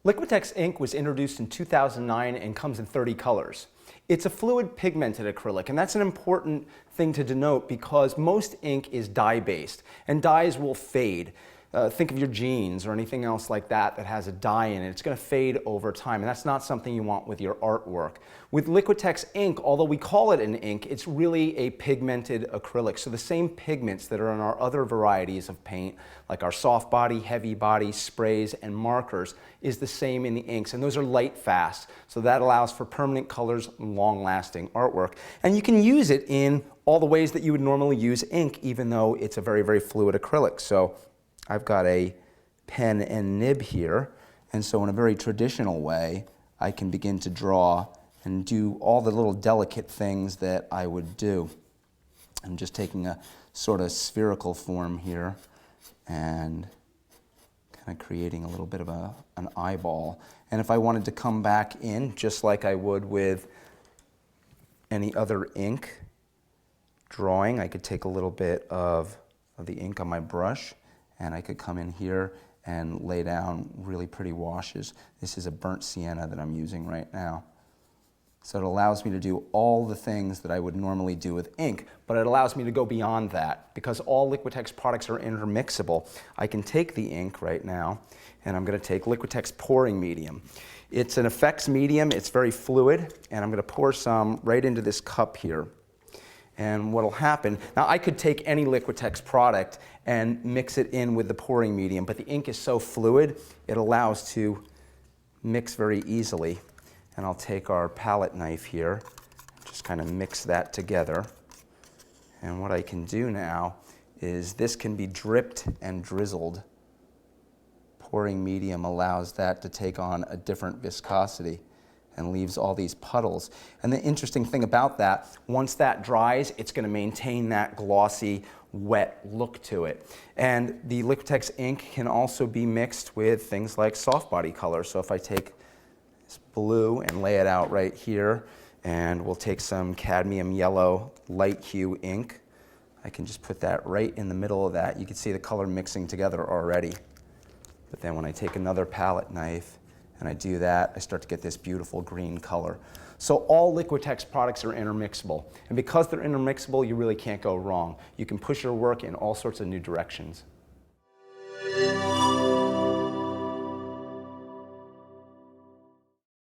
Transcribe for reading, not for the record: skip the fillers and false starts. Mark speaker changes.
Speaker 1: Liquitex ink was introduced in 2009 and comes in 30 colors. It's a fluid pigmented acrylic, and that's an important thing to denote because most ink is dye-based, and dyes will fade. Think of your jeans or anything else like that that has a dye in it. It's going to fade over time, and that's not something you want with your artwork. With Liquitex ink, although we call it an ink, it's really a pigmented acrylic. So the same pigments that are in our other varieties of paint, like our soft body, heavy body, sprays, and markers, is the same in the inks, and those are light fast. So that allows for permanent colors and long-lasting artwork. And you can use it in all the ways that you would normally use ink, even though it's a very, very fluid acrylic. So I've got a pen and nib here, and so in a very traditional way, I can begin to draw and do all the little delicate things that I would do. I'm just taking a sort of spherical form here and kind of creating a little bit of an eyeball. And if I wanted to come back in, just like I would with any other ink drawing, I could take a little bit of the ink on my brush, and I could come in here and lay down really pretty washes. This is a burnt sienna that I'm using right now. So it allows me to do all the things that I would normally do with ink, but it allows me to go beyond that. Because all Liquitex products are intermixable, I can take the ink right now, and I'm going to take Liquitex pouring medium. It's an effects medium, it's very fluid, and I'm going to pour some right into this cup here. And what'll happen, now I could take any Liquitex product and mix it in with the pouring medium, but the ink is so fluid, it allows to mix very easily. And I'll take our palette knife here, just kind of mix that together. And what I can do now is this can be dripped and drizzled. Pouring medium allows that to take on a different viscosity and leaves all these puddles. And the interesting thing about that, once that dries, it's going to maintain that glossy, wet look to it. And the Liquitex ink can also be mixed with things like soft body color. So if I take this blue and lay it out right here, and we'll take some cadmium yellow light hue ink, I can just put that right in the middle of that. You can see the color mixing together already. But then when I take another palette knife and I do that, I start to get this beautiful green color. So all Liquitex products are intermixable. And because they're intermixable, you really can't go wrong. You can push your work in all sorts of new directions.